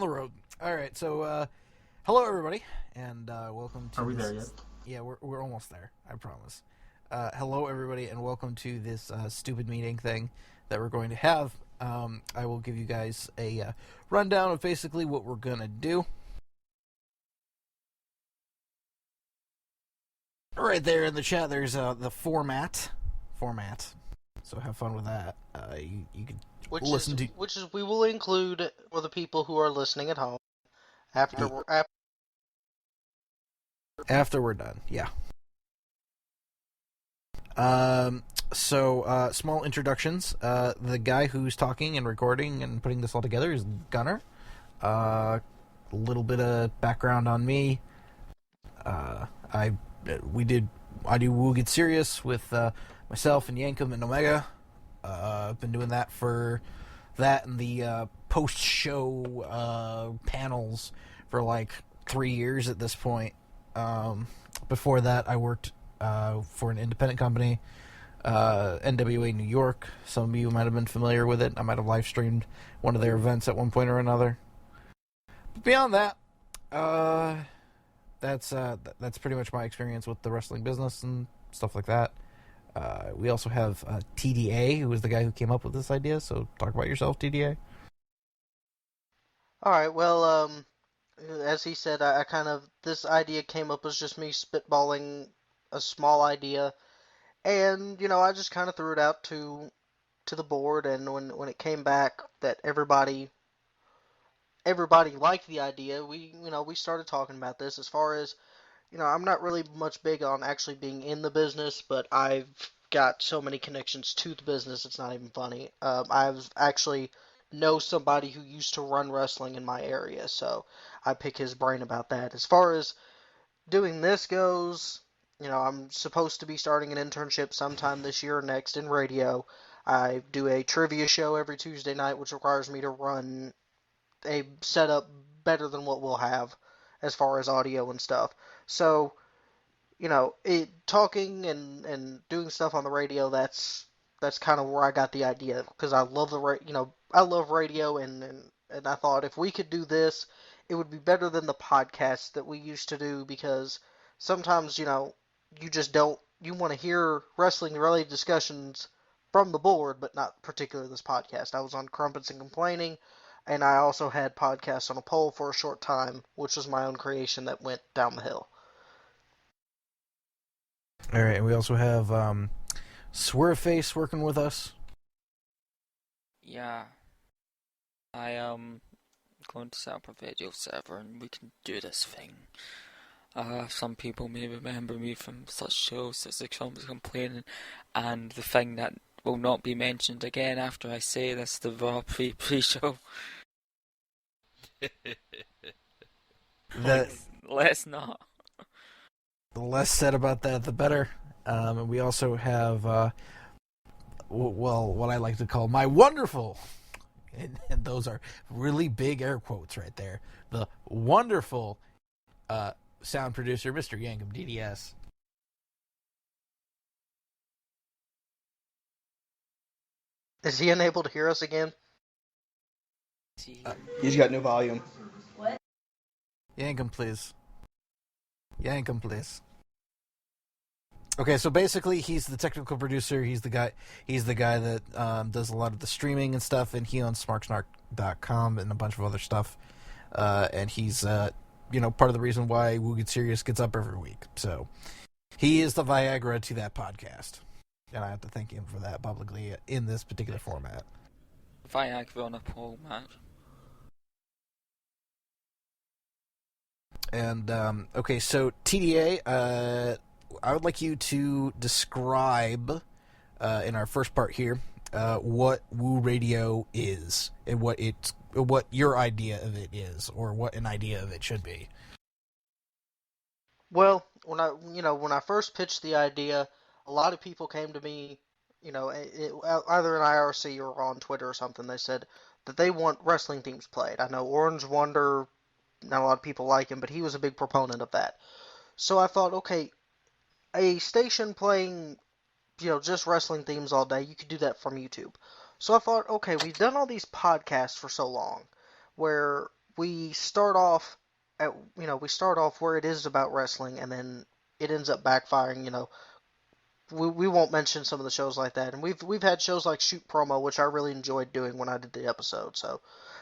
the road. All right, so hello everybody, and welcome to. Are we there yet? Yeah, we're almost there. I promise. Hello everybody, and welcome to this stupid meeting thing that we're going to have. I will give you guys a rundown of basically what we're gonna do. Right there in the chat, there's the format. So have fun with that. You can listen to. Which is we will include for the people who are listening at home after we're done. Yeah. So small introductions. The guy who's talking and recording and putting this all together is Gunner. A little bit of background on me. I do Wooo Get Serious with myself and Yankum and Omega. I've been doing that and the post-show panels for like 3 years at this point. Before that, I worked for an independent company, NWA New York. Some of you might have been familiar with it. I might have live streamed one of their events at one point or another. But beyond that, that's pretty much my experience with the wrestling business and stuff like that. We also have TDA, who was the guy who came up with this idea. So talk about yourself, TDA. All right. Well, as he said, I kind of this idea came up as just me spitballing a small idea, and I just kind of threw it out to the board, and when it came back that everybody liked the idea, we started talking about this. As far as I'm not really much big on actually being in the business, but I've got so many connections to the business, it's not even funny. I've actually know somebody who used to run wrestling in my area, so I pick his brain about that. As far as doing this goes, I'm supposed to be starting an internship sometime this year or next in radio. I do a trivia show every Tuesday night, which requires me to run a setup better than what we'll have as far as audio and stuff. So, talking and doing stuff on the radio, that's kind of where I got the idea, because I love I love radio, and I thought if we could do this, it would be better than the podcasts that we used to do, because sometimes, you just you want to hear wrestling related discussions from the board, but not particularly this podcast. I was on Crumpets and Complaining, and I also had podcasts on a poll for a short time, which was my own creation that went down the hill. All right, and we also have Swerveface working with us. Yeah, I am going to set up a video server and we can do this thing. Some people may remember me from such shows as the Crumpets Complaining, and the thing that will not be mentioned again after I say this, the Raw pre-show. Let's not. The less said about that, the better. And we also have, what I like to call my wonderful, and those are really big air quotes right there, the wonderful sound producer, Mr. Yankum DDS. Is he unable to hear us again? He's got no volume. Yankum, please. Okay, so basically, he's the technical producer. He's the guy that does a lot of the streaming and stuff, and he owns SmarkSnark.com and a bunch of other stuff. And he's part of the reason why Wooo Get Serious gets up every week. So he is the Viagra to that podcast, and I have to thank him for that publicly in this particular format. Viagra on a pole match. And, okay, so TDA, I would like you to describe, in our first part here, what Woo Radio is, and what your idea of it is, or what an idea of it should be. Well, when I first pitched the idea, a lot of people came to me, either in IRC or on Twitter or something. They said that they want wrestling themes played. I know Orange Wonder, not a lot of people like him, but he was a big proponent of that. So I thought, okay, a station playing, just wrestling themes all day, you could do that from YouTube. So I thought, okay, we've done all these podcasts for so long, where we start off we start off where it is about wrestling, and then it ends up backfiring. We won't mention some of the shows like that, and we've had shows like Shoot Promo, which I really enjoyed doing when I did the episode. So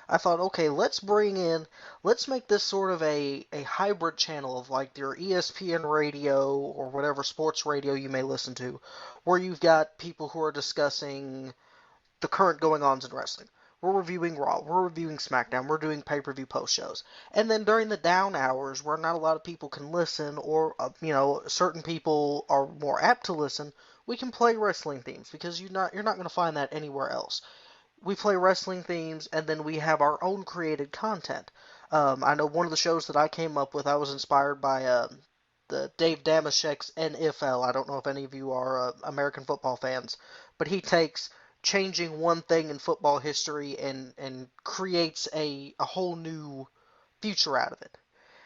I thought, okay, let's make this sort of a hybrid channel of like your ESPN radio or whatever sports radio you may listen to, where you've got people who are discussing the current going-ons in wrestling. We're reviewing Raw, we're reviewing SmackDown, we're doing pay-per-view post shows. And then during the down hours, where not a lot of people can listen, or certain people are more apt to listen, we can play wrestling themes because you're not going to find that anywhere else. We play wrestling themes, and then we have our own created content. I know one of the shows that I came up with, I was inspired by the Dave Damashek's NFL. I don't know if any of you are American football fans, but he takes changing one thing in football history and creates a whole new future out of it.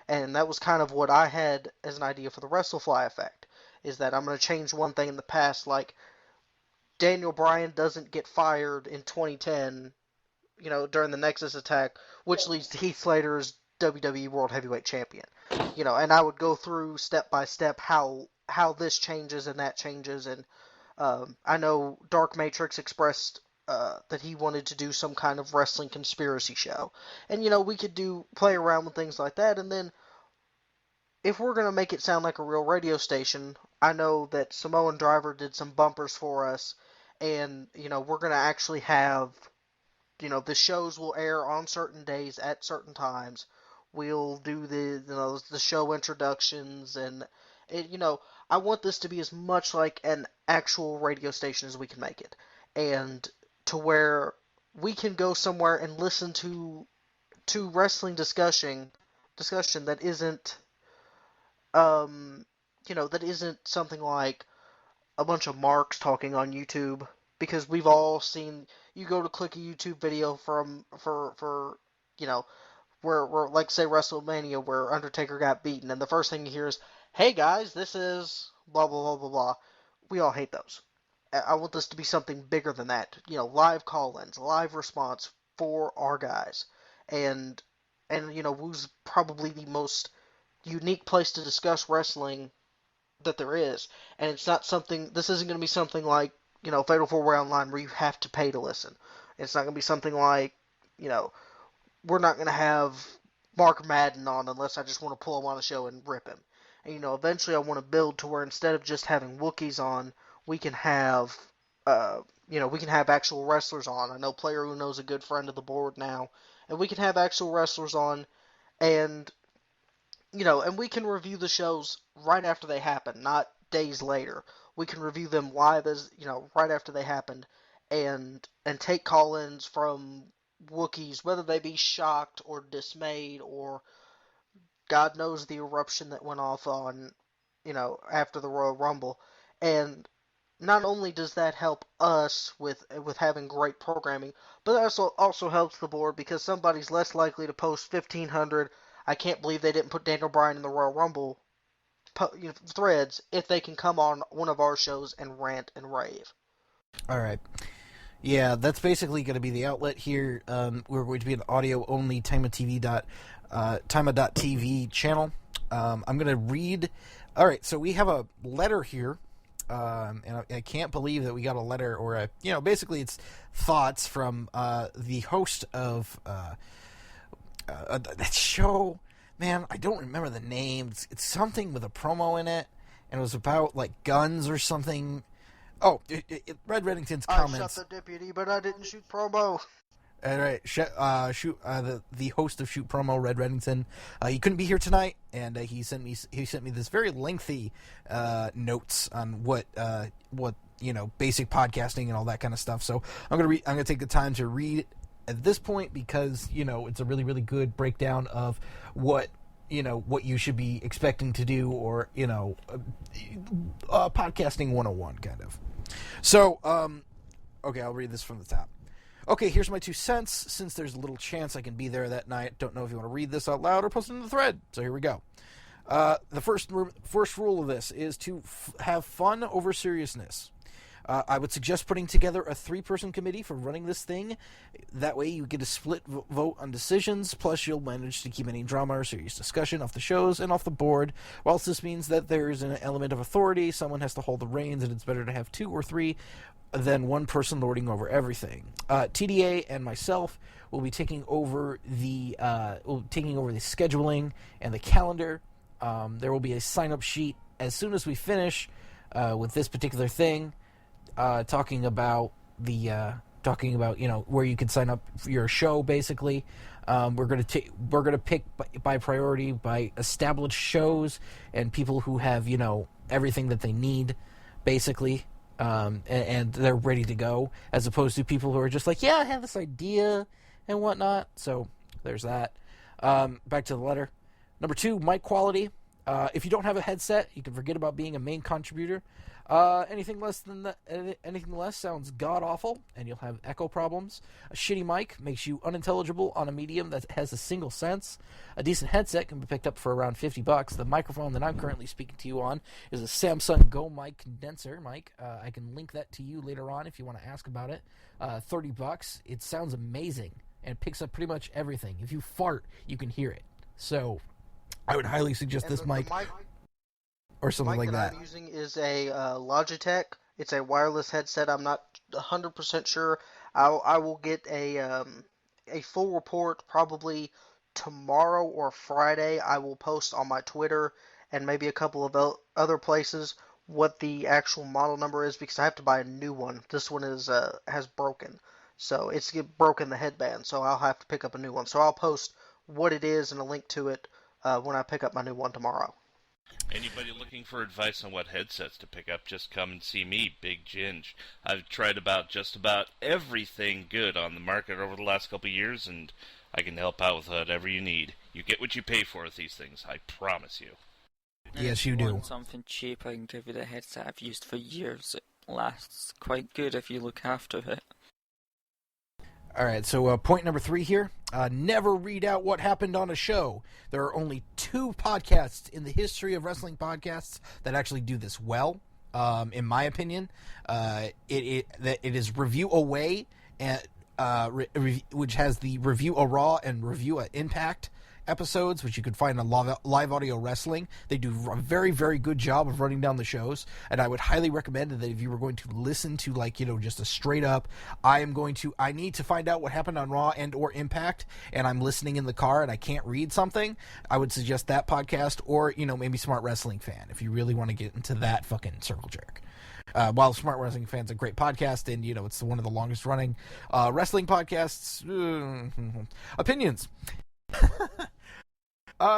And that was kind of what I had as an idea for the WrestleFly effect, is that I'm going to change one thing in the past, like Daniel Bryan doesn't get fired in 2010, during the Nexus attack, which leads to Heath Slater as WWE World Heavyweight Champion. And I would go through step by step how this changes and that changes, and I know Dark Matrix expressed that he wanted to do some kind of wrestling conspiracy show. And, we could play around with things like that. And then, if we're going to make it sound like a real radio station, I know that Samoan Driver did some bumpers for us. And, we're going to actually have, the shows will air on certain days at certain times. We'll do the show introductions, and I want this to be as much like an actual radio station as we can make it, and to where we can go somewhere and listen to wrestling discussion that isn't that isn't something like a bunch of marks talking on YouTube, because we've all seen, you go to click a YouTube video for where like say WrestleMania where Undertaker got beaten, and the first thing you hear is, "Hey guys, this is blah blah blah blah blah." We all hate those. I want this to be something bigger than that. Live call-ins, live response for our guys, and Woo's probably the most unique place to discuss wrestling that there is, and it's not something. This isn't going to be something like Fatal 4-Way Online where you have to pay to listen. It's not going to be something like we're not going to have Mark Madden on unless I just want to pull him on a show and rip him. And, eventually I want to build to where instead of just having Wookiees on, we can have, actual wrestlers on. I know Player Uno's a good friend of the board now, and we can have actual wrestlers on, and, and we can review the shows right after they happen, not days later. We can review them live as, right after they happened, and take call-ins from Wookiees, whether they be shocked or dismayed, or God knows the eruption that went off on, after the Royal Rumble. And not only does that help us with having great programming, but that also helps the board, because somebody's less likely to post 1,500, "I can't believe they didn't put Daniel Bryan in the Royal Rumble" threads if they can come on one of our shows and rant and rave. All right. Yeah, that's basically going to be the outlet here. We're going to be an audio-only Tima.tv channel. I'm going to read... All right, so we have a letter here, and I can't believe that we got a letter, or basically it's thoughts from the host of that show. Man, I don't remember the name. It's something with a promo in it, and it was about, like, guns or something... Oh, Red Reddington's comments. I shot the deputy, but I didn't shoot promo. All right, the host of Shoot Promo, Red Reddington. He couldn't be here tonight, and he sent me this very lengthy notes on what basic podcasting and all that kind of stuff. So I'm gonna take the time to read at this point, because it's a really, really good breakdown of what you should be expecting to do, or podcasting 101 kind of. So, okay, I'll read this from the top. Okay, here's my 2 cents. Since there's a little chance I can be there that night, don't know if you want to read this out loud or post it in the thread. So here we go. The first rule of this is to have fun over seriousness. I would suggest putting together a 3-person committee for running this thing. That way you get a split vote on decisions, plus you'll manage to keep any drama or serious discussion off the shows and off the board. Whilst this means that there's an element of authority, someone has to hold the reins, and it's better to have 2 or 3 than one person lording over everything. TDA and myself will be taking over the scheduling and the calendar. There will be a sign-up sheet as soon as we finish with this particular thing. Talking about where you can sign up for your show. Basically, we're gonna pick by priority by established shows and people who have everything that they need, basically, and they're ready to go, as opposed to people who are just like, yeah, I have this idea and whatnot. So there's that. Back to the letter. Number 2, mic quality. If you don't have a headset, you can forget about being a main contributor. Anything less sounds god-awful, and you'll have echo problems. A shitty mic makes you unintelligible on a medium that has a single sense. A decent headset can be picked up for around $50. The microphone that I'm currently speaking to you on is a Samsung Go mic condenser mic. I can link that to you later on if you want to ask about it. $30. It sounds amazing and picks up pretty much everything. If you fart, you can hear it. So I would highly suggest this mic. Or something like that. I'm using is a Logitech. It's a wireless headset. I'm not 100% sure. I will get a full report probably tomorrow or Friday. I will post on my Twitter and maybe a couple of other places what the actual model number is, because I have to buy a new one. This one has broken. So it's broken the headband, so I'll have to pick up a new one. So I'll post what it is and a link to it when I pick up my new one tomorrow. Anybody looking for advice on what headsets to pick up, just come and see me, Big Ginge. I've tried just about everything good on the market over the last couple of years, and I can help out with whatever you need. You get what you pay for with these things, I promise you. And yes, if you do. Want something cheap, I can give you the headset I've used for years. It lasts quite good if you look after it. Alright, so point number 3 here. Never read out what happened on a show. There are only 2 podcasts in the history of wrestling podcasts that actually do this well, in my opinion. It is Review Away, and which has the Review a Raw and Review a Impact episodes, which you can find on Live Audio Wrestling. They do a very, very good job of running down the shows, and I would highly recommend that if you were going to listen to, just a straight up, I need to find out what happened on Raw and or Impact, and I'm listening in the car and I can't read something, I would suggest that podcast, or, maybe Smart Wrestling Fan, if you really want to get into that fucking circle jerk. While Smart Wrestling Fan's a great podcast, and, it's one of the longest running wrestling podcasts, opinions.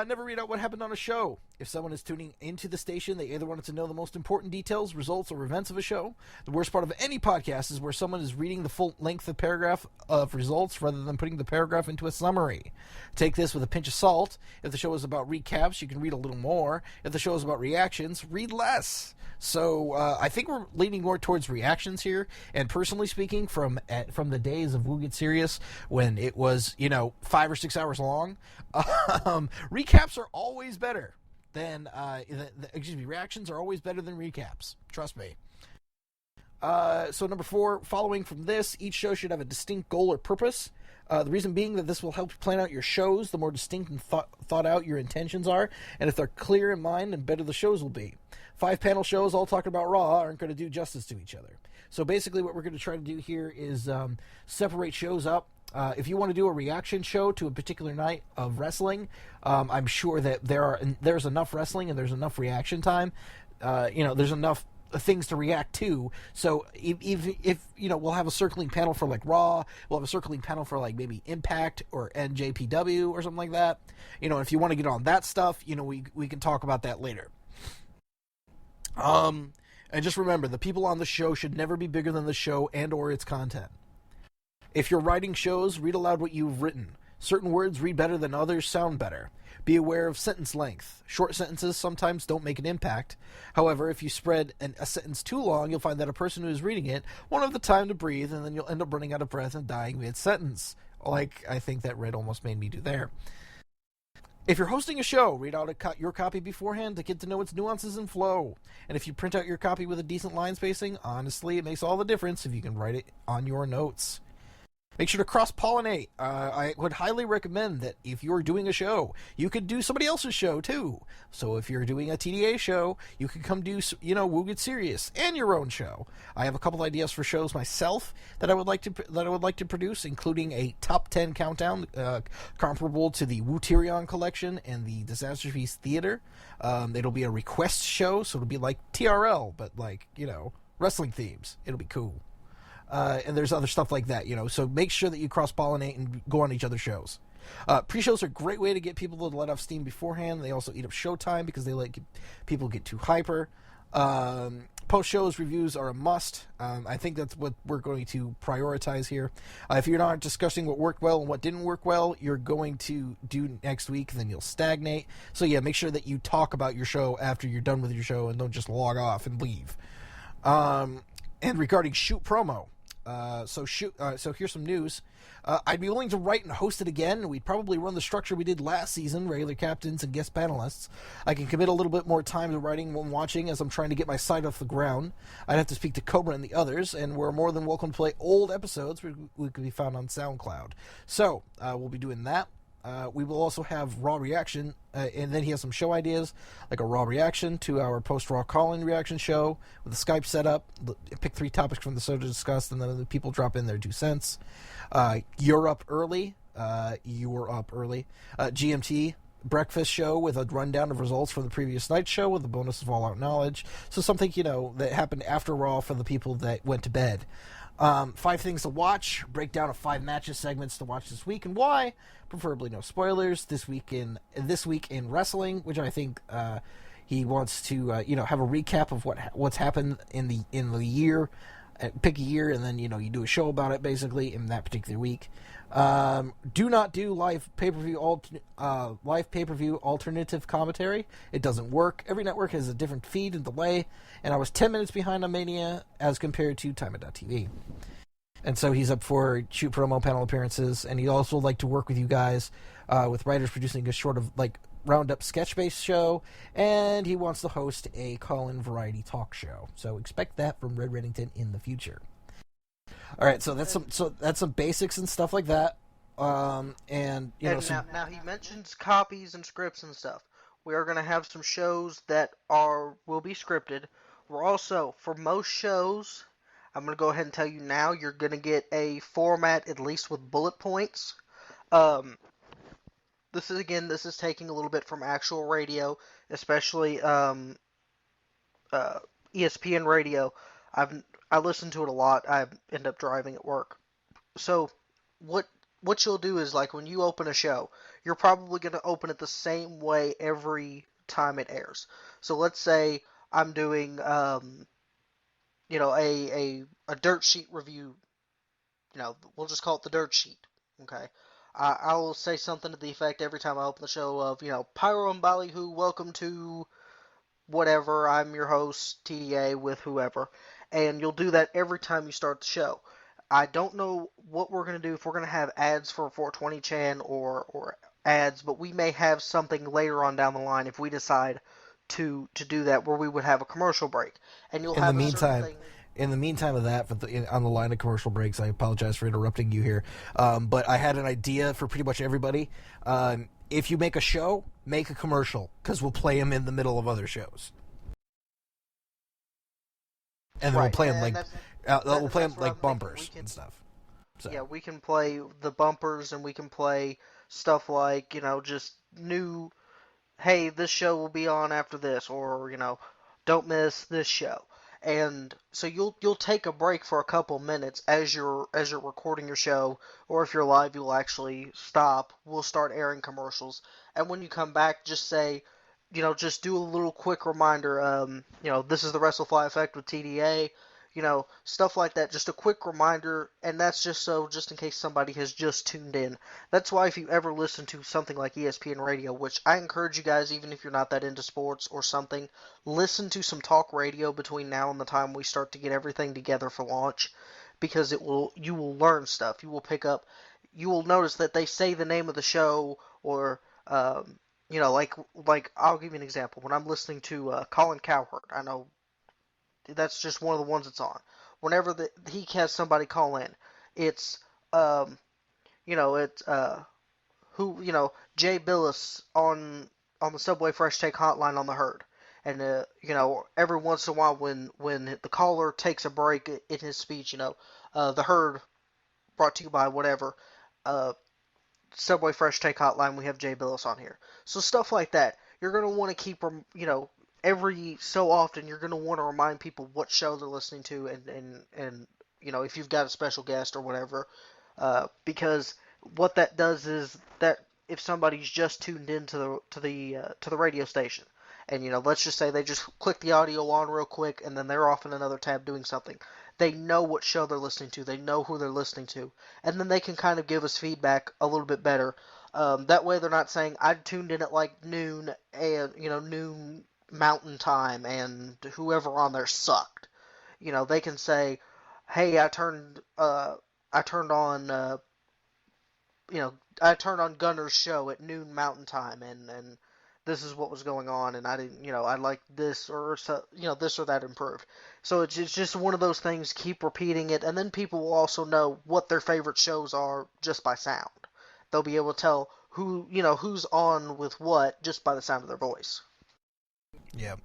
Never read out what happened on a show. If someone is tuning into the station, they either wanted to know the most important details, results, or events of a show. The worst part of any podcast is where someone is reading the full length of paragraph of results rather than putting the paragraph into a summary. Take this with a pinch of salt. If the show is about recaps, you can read a little more. If the show is about reactions, read less. So I think we're leaning more towards reactions here. And personally speaking, from the days of Woo Get Serious, when it was 5 or 6 hours long, recaps are always better than reactions are always better than recaps. Trust me. So number 4, following from this, each show should have a distinct goal or purpose. The reason being that this will help you plan out your shows. The more distinct and thought out your intentions are, and if they're clear in mind, the better the shows will be. 5-panel shows all talking about Raw aren't going to do justice to each other. So basically what we're going to try to do here is separate shows up. If you want to do a reaction show to a particular night of wrestling, I'm sure that there's enough wrestling and there's enough reaction time. There's enough things to react to. So if we'll have a circling panel for like Raw, we'll have a circling panel for like maybe Impact or NJPW or something like that. If you want to get on that stuff, we can talk about that later. And just remember, the people on the show should never be bigger than the show and or its content. If you're writing shows, read aloud what you've written. Certain words read better than others, sound better. Be aware of sentence length. Short sentences sometimes don't make an impact. However, if you spread a sentence too long, you'll find that a person who is reading it won't have the time to breathe, and then you'll end up running out of breath and dying mid-sentence. Like I think that Red almost made me do there. If you're hosting a show, read out your copy beforehand to get to know its nuances and flow. And if you print out your copy with a decent line spacing, honestly, it makes all the difference if you can write it on your notes. Make sure to cross-pollinate. I would highly recommend that if you're doing a show, you could do somebody else's show too. So if you're doing a TDA show, you could come do, Woo Get Serious and your own show. I have a couple ideas for shows myself that I would like to produce, including a top 10 countdown comparable to the Woo Tyrion collection and the Disaster Feast Theater. It'll be a request show, so it'll be like TRL, but wrestling themes. It'll be cool. And there's other stuff like that, so make sure that you cross-pollinate and go on each other's shows. Pre-shows are a great way to get people to let off steam beforehand. They also eat up showtime because they let people get too hyper. Post-shows reviews are a must. I think that's what we're going to prioritize here. If you're not discussing what worked well and what didn't work well, you're going to do next week, then you'll stagnate. So yeah, make sure that you talk about your show after you're done with your show and don't just log off and leave. And regarding shoot promo, so here's some news. I'd be willing to write and host it again. We'd probably run the structure we did last season, regular captains and guest panelists. I can commit a little bit more time to writing when watching as I'm trying to get my site off the ground. I'd have to speak to Cobra and the others, and we're more than welcome to play old episodes we could be found on SoundCloud. So, we'll be doing that. We will also have Raw Reaction, and then he has some show ideas, like a Raw Reaction to our post-Raw call-in reaction show with the Skype setup. Pick 3 topics from the show to discuss, and then the people drop in their 2 cents. You're up early. GMT breakfast show with a rundown of results from the previous night's show with a bonus of all-out knowledge. So something, that happened after Raw for the people that went to bed. 5 things to watch, breakdown of 5 matches segments to watch this week and why, preferably no spoilers. This week in wrestling, which I think he wants to have a recap of what's happened in the year. Pick a year and then you do a show about it basically in that particular week. Do not do live pay-per-view alternative commentary. It doesn't work. Every network has a different feed and delay, and I was 10 minutes behind on Mania as compared to Time.TV. And so he's up for shoot promo panel appearances, and he'd also like to work with you guys with writers producing a sort of roundup sketch-based show, and he wants to host a call-in variety talk show. So expect that from Red Reddington in the future. All right, so that's some basics and stuff like that. Now he mentions copies and scripts and stuff. We are going to have some shows that will be scripted. We're also, for most shows, I'm going to go ahead and tell you now, you're going to get a format at least with bullet points. This is taking a little bit from actual radio, especially ESPN radio. I listen to it a lot. I end up driving at work. So what you'll do is, when you open a show, you're probably going to open it the same way every time it airs. So let's say I'm doing a dirt sheet review. We'll just call it the dirt sheet. Okay. I'll say something to the effect every time I open the show of, Pyro and Ballyhoo, welcome to whatever, I'm your host, TDA, with whoever. And you'll do that every time you start the show. I don't know what we're going to do, if we're going to have ads for 420 Chan or ads, but we may have something later on down the line if we decide to do that, where we would have a commercial break. And you'll have a certain thing. In the meantime of that, on the line of commercial breaks, I apologize for interrupting you here, but I had an idea for pretty much everybody. If you make a show, make a commercial, because we'll play them in the middle of other shows. And then we'll play them like bumpers and stuff. So. Yeah, we can play the bumpers, and we can play stuff like, just new, hey, this show will be on after this, or, don't miss this show. And so you'll take a break for a couple minutes as you're recording your show, or if you're live, you'll actually stop. We'll start airing commercials, and when you come back, just say, just do a little quick reminder. This is the WrestleFly Effect with TDA. Stuff like that. Just a quick reminder, and that's just in case somebody has just tuned in. That's why if you ever listen to something like ESPN Radio, which I encourage you guys, even if you're not that into sports or something, listen to some talk radio between now and the time we start to get everything together for launch, because you will learn stuff. You will pick up, you will notice that they say the name of the show, or like I'll give you an example. When I'm listening to Colin Cowherd, I know that's just one of the ones that's on. Whenever he has somebody call in, it's um, it's who Jay Billis on the Subway Fresh Take Hotline on the Herd, and every once in a while when the caller takes a break in his speech, the Herd brought to you by whatever, uh, Subway Fresh Take Hotline, we have Jay Billis on here. So stuff like that, you're gonna want to keep every so often you're gonna want to remind people what show they're listening to, and if you've got a special guest or whatever, because what that does is that if somebody's just tuned into the radio station, and let's just say they just click the audio on real quick and then they're off in another tab doing something, they know what show they're listening to, they know who they're listening to, and then they can kind of give us feedback a little bit better. That way they're not saying I tuned in at like noon and noon mountain time and whoever on there sucked. They can say, hey, I turned on I turned on Gunner's show at noon Mountain Time, and this is what was going on, and I didn't, I like this or this or that improved. So it's just one of those things. Keep repeating it, and then people will also know what their favorite shows are just by sound. They'll be able to tell who's on with what just by the sound of their voice. Yeah.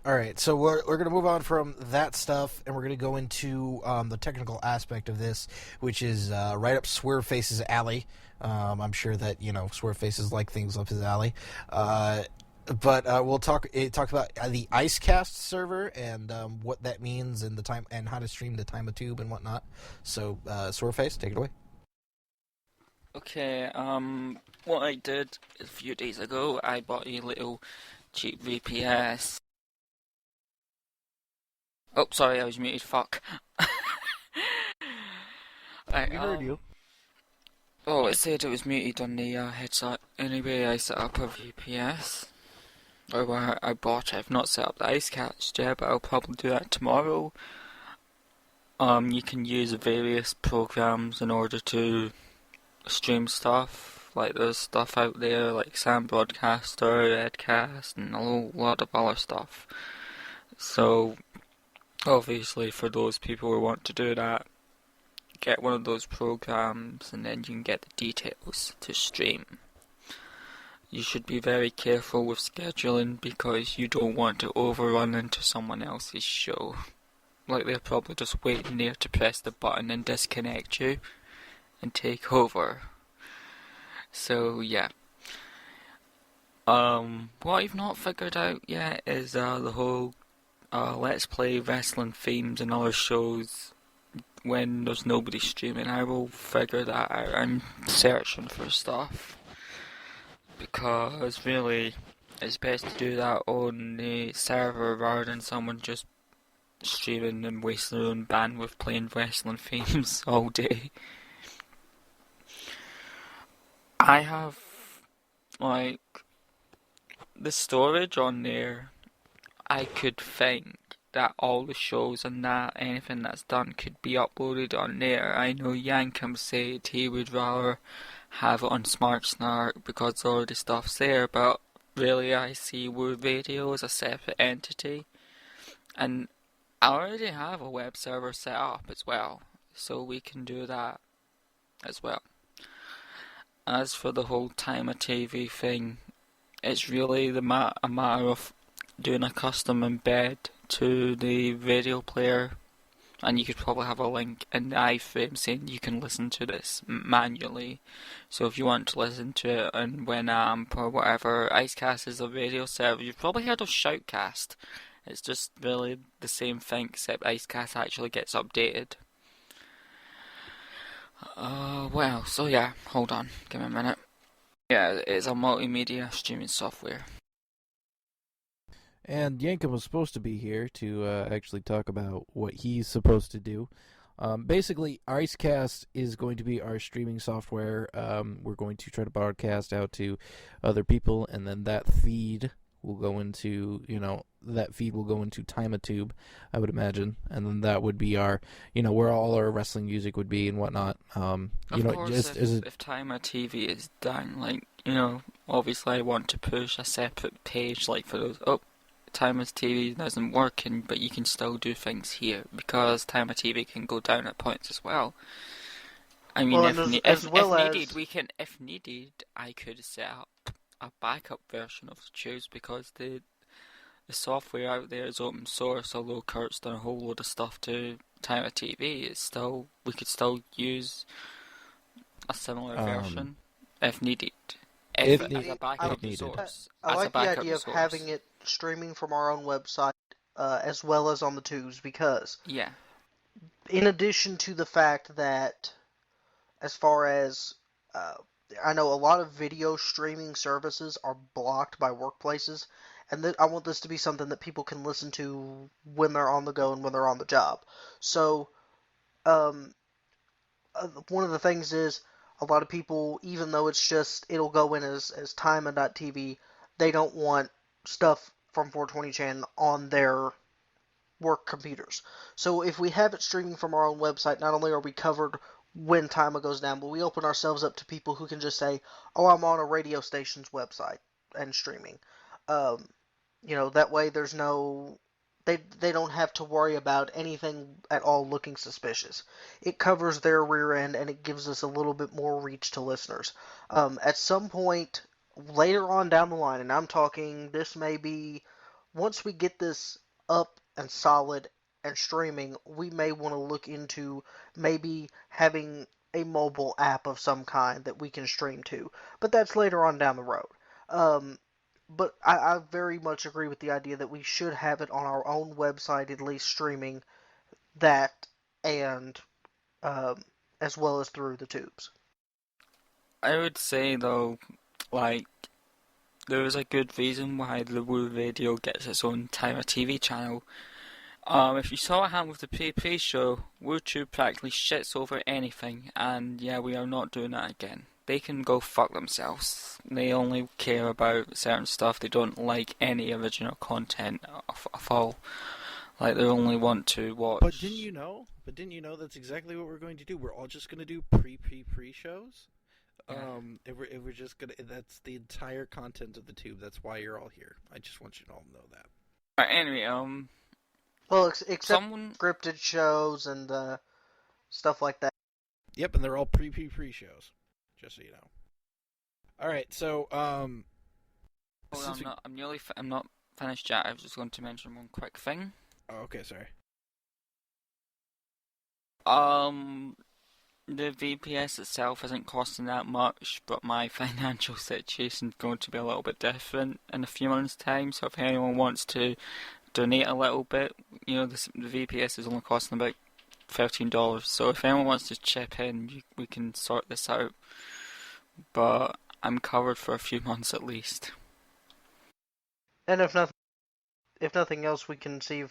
All right. So we're going to move on from that stuff, and we're going to go into the technical aspect of this, which is right up Swerveface's alley. I'm sure that Swerveface is like things up his alley. But we'll talk about the IceCast server and what that means and the time and how to stream the TimeTube and whatnot. So Swerveface, take it away. Okay, what I did a few days ago, I bought a little cheap VPS. Oh, sorry, I was muted, fuck. We heard you. Oh, it said it was muted on the headset. Anyway, I set up a VPS. Or I bought it. I've not set up the IceCast yet, but I'll probably do that tomorrow. You can use various programs in order to stream stuff. Like there's stuff out there like Sam Broadcaster, Edcast, and a whole lot of other stuff. So, obviously for those people who want to do that, get one of those programs and then you can get the details to stream. You should be very careful with scheduling because you don't want to overrun into someone else's show. Like they're probably just waiting there to press the button and disconnect you and take over. So yeah. What I've not figured out yet is the whole Let's Play wrestling themes and other shows when there's nobody streaming. I will figure that out. I'm searching for stuff because really it's best to do that on the server rather than someone just streaming and wasting their own bandwidth playing wrestling themes all day. I have like the storage on there. I could think that all the shows and that anything that's done could be uploaded on there. I know Yankum said he would rather have it on Smart Snark because all the stuff's there, but really I see wooo Radio as a separate entity, and I already have a web server set up as well, so we can do that as well. As for the whole Timer TV thing, it's really a matter of doing a custom embed to the radio player, and you could probably have a link in the iframe saying you can listen to this manually. So if you want to listen to it in Winamp or whatever, IceCast is a radio server. You've probably heard of Shoutcast. It's just really the same thing, except IceCast actually gets updated. Well, so yeah, hold on, give me a minute. Yeah, it's a multimedia streaming software. And Yankum was supposed to be here to actually talk about what he's supposed to do. Basically, IceCast is going to be our streaming software. We're going to try to broadcast out to other people, and then that feed will go into, TimeTube, I would imagine, and then that would be our, where all our wrestling music would be and whatnot. Of course, if Timer TV is down, obviously I want to push a separate page like for those. Oh, Timer TV isn't working, but you can still do things here because Timer TV can go down at points as well. I mean, Well, as well if needed, as we can. If needed, I could set up a backup version of the tubes because the software out there is open source. Although Kurt's done a whole load of stuff to Timer TV, we could still use a similar version if needed. As a backup resource. I like the idea of having it streaming from our own website as well as on the tubes because, in addition to the fact that, as far as I know, a lot of video streaming services are blocked by workplaces, and I want this to be something that people can listen to when they're on the go and when they're on the job. So, one of the things is a lot of people, even though it'll go in as Time.tv, they don't want stuff from 420chan on their work computers. So if we have it streaming from our own website, not only are we covered when Timer goes down, but we open ourselves up to people who can just say, "Oh, I'm on a radio station's website and streaming." That way there's no they don't have to worry about anything at all looking suspicious. It covers their rear end and it gives us a little bit more reach to listeners. At some point later on down the line, and I'm talking this may be once we get this up and solid and streaming, we may want to look into maybe having a mobile app of some kind that we can stream to. But that's later on down the road. But I very much agree with the idea that we should have it on our own website, at least streaming that, and as well as through the tubes. I would say, though, like, there is a good reason why the Woo Radio gets its own Timer TV channel. If you saw what happened with the pre-show, WooTube practically shits over anything, and yeah, we are not doing that again. They can go fuck themselves. They only care about certain stuff. They don't like any original content of all. Like, they only want to watch. But didn't you know? That's exactly what we're going to do. We're all just going to do pre-shows. Yeah. If we're just gonna. That's the entire content of the tube. That's why you're all here. I just want you to all know that. Anyway, well, except scripted shows and stuff like that. Yep, and they're all pre-shows. Just so you know. All right, so I'm not finished yet. I was just going to mention one quick thing. Oh, okay, sorry. The VPS itself isn't costing that much, but my financial situation is going to be a little bit different in a few months' time. So if anyone wants to donate a little bit, the VPS is only costing about $13. So if anyone wants to chip in, we can sort this out. But I'm covered for a few months at least. And if nothing else, we can see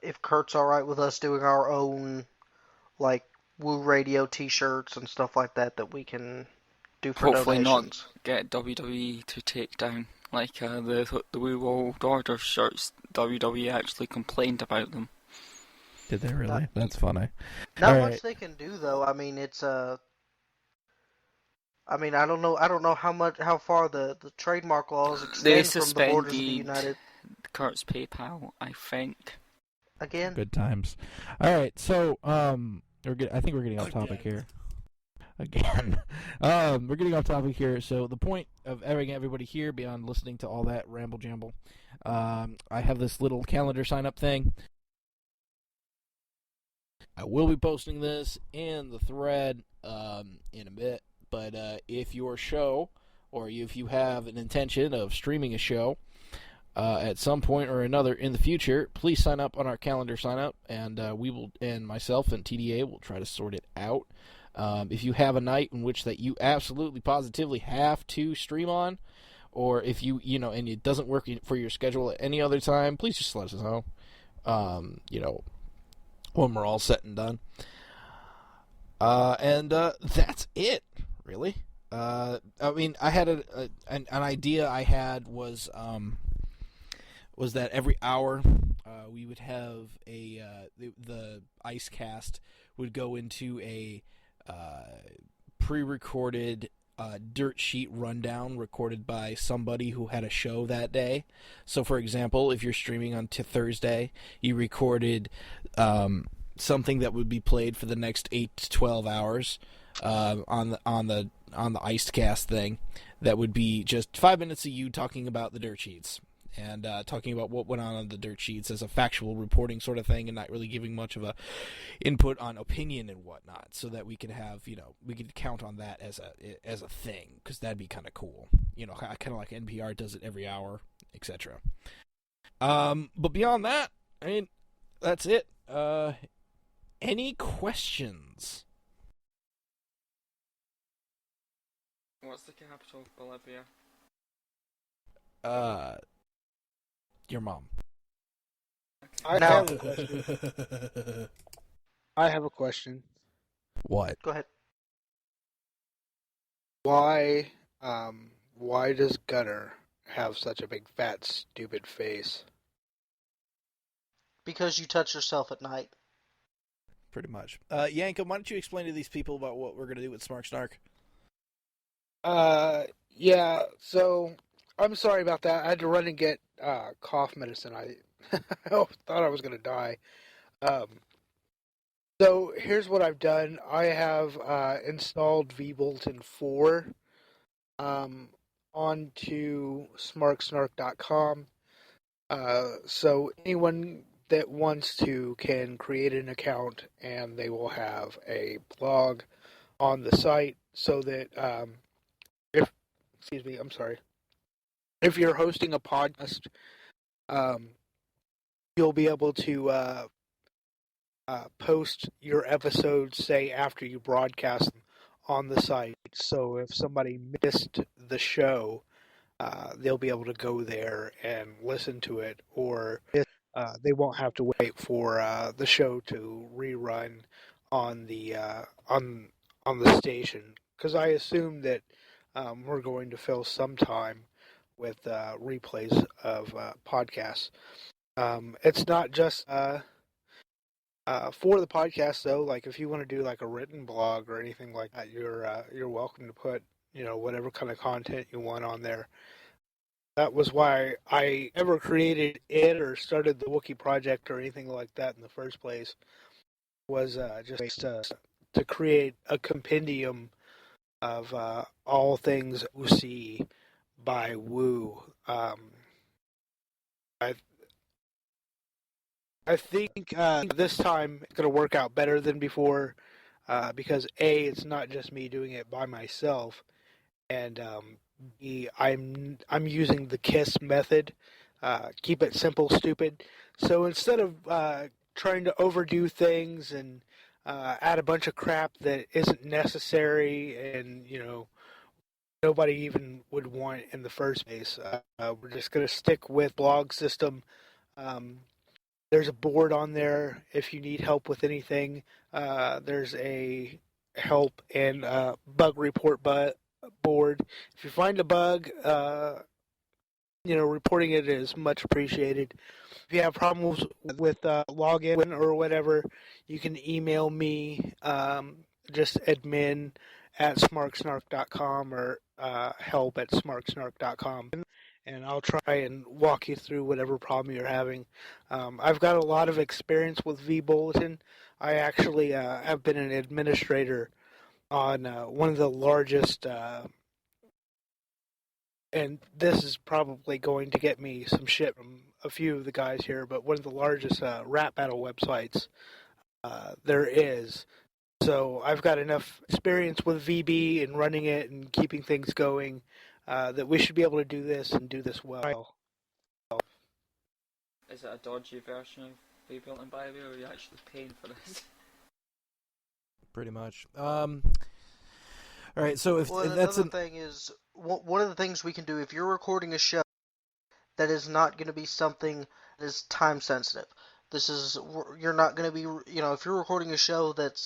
if Kurt's all right with us doing our own like Woo Radio T-shirts and stuff like that we can do for hopefully donations. Not get WWE to take down like the Woo World Order shirts. WWE actually complained about them. Did they really? That's funny. Not much they can do though. I mean, it's I don't know how far the trademark laws extend from the borders of the United. Kurt's PayPal, I think. Again. Good times. All right, so I think we're getting off topic here. Again, we're getting off topic here. So the point of having everybody here, beyond listening to all that ramble jamble, I have this little calendar sign up thing. I will be posting this in the thread in a bit. But if your show, or if you have an intention of streaming a show at some point or another in the future, please sign up on our calendar sign up, and myself and TDA will try to sort it out. If you have a night in which that you absolutely positively have to stream on, or if and it doesn't work for your schedule at any other time, please just let us know. When we're all set and done. And that's it. Really? I had an idea I had was that every hour we would have the IceCast would go into a pre-recorded dirt sheet rundown recorded by somebody who had a show that day. So, for example, if you're streaming on Thursday, you recorded something that would be played for the next 8 to 12 hours on the Icecast thing. That would be just 5 minutes of you talking about the dirt sheets and talking about what went on the dirt sheets as a factual reporting sort of thing, and not really giving much of a input on opinion and whatnot, so that we could have, we could count on that as a thing, because that'd be kind of cool. Kind of like NPR does it every hour, etc. But beyond that, I mean, that's it. Any questions? What's the capital of Bolivia? Your mom. I Now- have a question. I have a question. What? Go ahead. Why does Gunner have such a big, fat, stupid face? Because you touch yourself at night. Pretty much. Yankum, why don't you explain to these people about what we're going to do with Smark Snark? Yeah, so I'm sorry about that. I had to run and get cough medicine. I thought I was going to die. So here's what I've done. I have installed vBulletin 4 onto smarksnark.com. So anyone that wants to can create an account, and they will have a blog on the site, so that if you're hosting a podcast, you'll be able to post your episodes, say, after you broadcast them on the site. So if somebody missed the show, they'll be able to go there and listen to it, or they won't have to wait for the show to rerun on the station. Because I assume that we're going to fill some time with replays of podcasts. It's not just for the podcast, though. Like, if you want to do like a written blog or anything like that, you're welcome to put whatever kind of content you want on there. That was why I ever created it or started the Wookiee project or anything like that in the first place. Was just to create a compendium of all things OC by Woo. I think this time it's going to work out better than before, because A, it's not just me doing it by myself, and B, I'm using the KISS method. Keep it simple, stupid. So instead of trying to overdo things and add a bunch of crap that isn't necessary and nobody even would want in the first place, we're just going to stick with blog system. There's a board on there if you need help with anything. There's a help and bug report board. If you find a bug, reporting it is much appreciated. If you have problems with login or whatever, you can email me, just admin@smarksnark.com or help@smarksnark.com. And I'll try and walk you through whatever problem you're having. I've got a lot of experience with vBulletin. I actually have been an administrator on one of the largest, and this is probably going to get me some shit from a few of the guys here, but one of the largest rap battle websites there is. So I've got enough experience with VB and running it and keeping things going that we should be able to do this and do this well. Is it a dodgy version of rebuilding by or are you actually paying for this? Pretty much. All right, so if Well, that's another thing is, one of the things we can do, if you're recording a show that is not going to be something that is time sensitive, you're not going to be, if you're recording a show that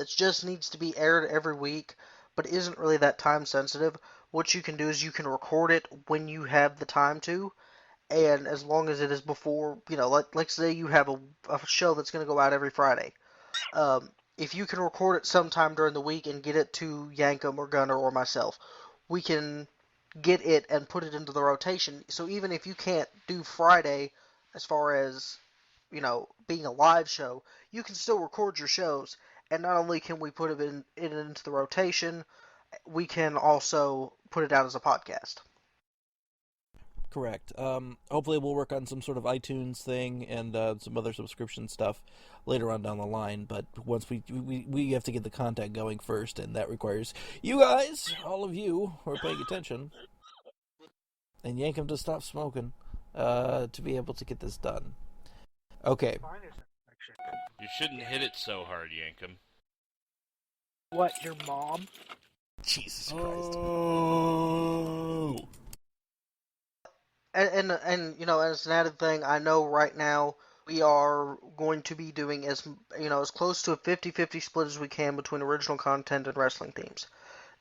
just needs to be aired every week, but isn't really that time sensitive, what you can do is you can record it when you have the time to, and as long as it is before, like say you have a show that's going to go out every Friday. if you can record it sometime during the week and get it to Yankum or Gunner or myself, we can get it and put it into the rotation. So even if you can't do Friday, as far as being a live show, you can still record your shows. And not only can we put it into the rotation, we can also put it out as a podcast. Correct. Hopefully we'll work on some sort of iTunes thing and some other subscription stuff later on down the line. But once we have to get the content going first, and that requires you guys, all of you who are paying attention, and yank him to stop smoking, to be able to get this done. Okay. You shouldn't hit it so hard, Yankum. What, your mom? Jesus Christ. Oh. And as an added thing, I know right now we are going to be doing as close to a 50-50 split as we can between original content and wrestling themes.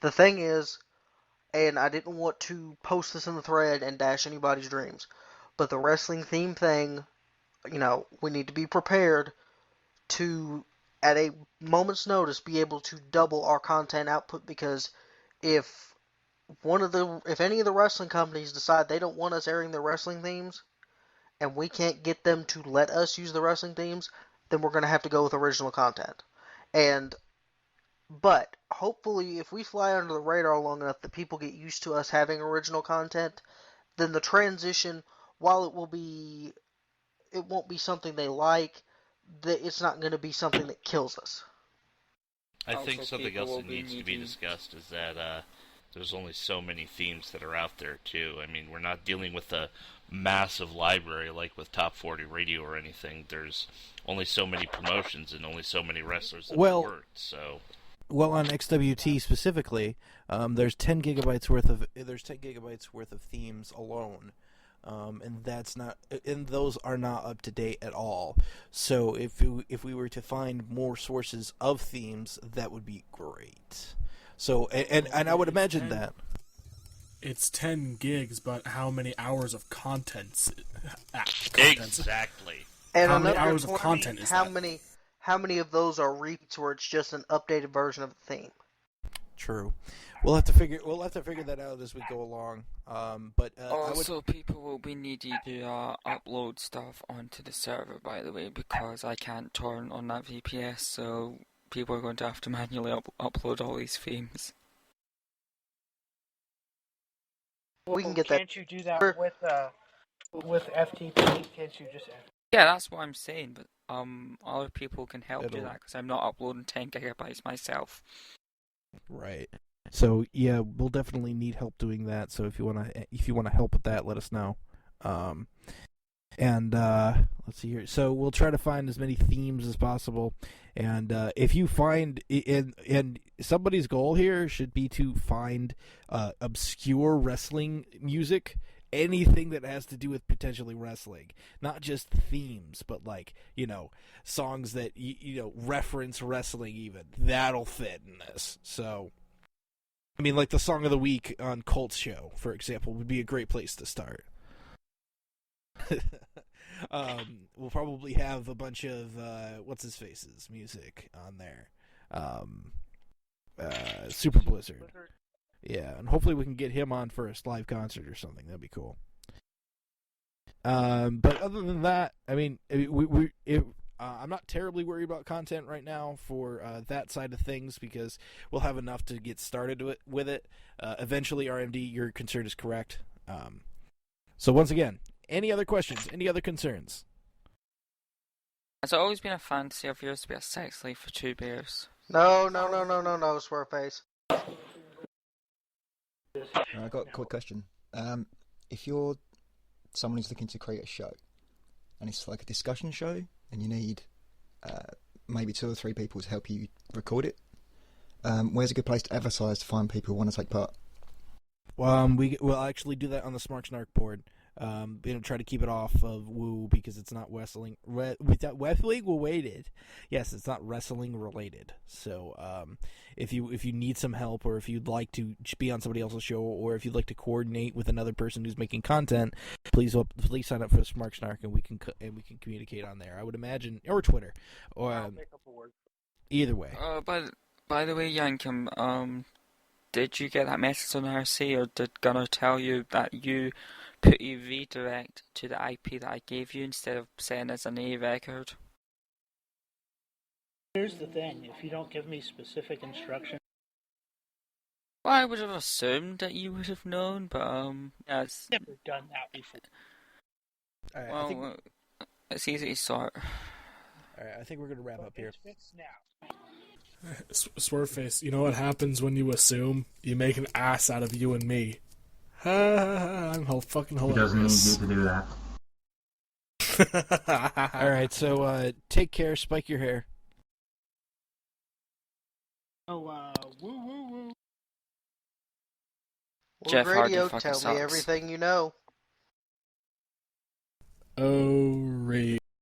The thing is, and I didn't want to post this in the thread and dash anybody's dreams, but the wrestling theme thing, we need to be prepared to, at a moment's notice, be able to double our content output, because if any of the wrestling companies decide they don't want us airing their wrestling themes, and we can't get them to let us use the wrestling themes, then we're going to have to go with original content. But hopefully, if we fly under the radar long enough that people get used to us having original content, then the transition, while it won't be something they like, it's not going to be something that kills us. I Also, think something people else will that be needs to be needing- discussed is that there's only so many themes that are out there, too. I mean, we're not dealing with a massive library like with Top 40 Radio or anything. There's only so many promotions and only so many wrestlers that have worked, so... Well, on XWT specifically, there's 10 gigabytes worth of themes alone, and those are not up to date at all. So if we were to find more sources of themes, that would be great. So and I would imagine that it's 10 gigs, but how many hours of content? Exactly. And How many another hours of important, content is how that? many of those are repeats where it's just an updated version of the theme? true. We'll have to figure that out as we go along. But Also, people will be needing to upload stuff onto the server, by the way, because I can't torrent on that VPS, so people are going to have to manually upload all these themes. We can get that. Can't you do that with FTP? Can't you just? Yeah, that's what I'm saying, but other people can help do It'll- that, because I'm not uploading 10 gigabytes myself. Right. So yeah, we'll definitely need help doing that. So if you wanna help with that, let us know. And let's see here. So we'll try to find as many themes as possible. And if you find and somebody's goal here should be to find obscure wrestling music. Anything that has to do with potentially wrestling, not just themes, but songs that reference wrestling. Even that'll fit in this. So, I mean, like the song of the week on Colt's show, for example, would be a great place to start. We'll probably have a bunch of what's his face's music on there. Super Blizzard. Yeah, and hopefully we can get him on for a live concert or something. That'd be cool. But other than that, I mean, I'm not terribly worried about content right now for that side of things, because we'll have enough to get started with it. Eventually, RMD, your concern is correct. So once again, any other questions? Any other concerns? Has it always been a fantasy of yours to be a sex slave for two bears? No, Squareface. I got a quick question. If you're someone who's looking to create a show, and it's like a discussion show, and you need maybe 2 or 3 people to help you record it, where's a good place to advertise to find people who want to take part? We'll actually do that on the Smart Snark board. Try to keep it off of Woo, because it's not wrestling related. Yes, it's not wrestling related. So, if you need some help, or if you'd like to be on somebody else's show, or if you'd like to coordinate with another person who's making content, please sign up for Smart Snark, and we can communicate on there. I would imagine, or Twitter, or Either way. By the way, Yankum, did you get that message on RC, or did Gunnar tell you that you put a redirect to the IP that I gave you instead of saying it's an A record? Here's the thing, if you don't give me specific instructions... Well, I would have assumed that you would have known, but, yes. Never done that before. All right, Well, it's easy to sort. All right, I think we're going to wrap up here. It's fixed now. Swerveface, you know what happens when you assume? You make an ass out of you and me. I'm fucking hilarious. He doesn't need you to do that. All right, so take care, spike your hair. Oh, woo woo woo. Jeff Hardy Radio, fucking tell sucks. me everything you know. Oh,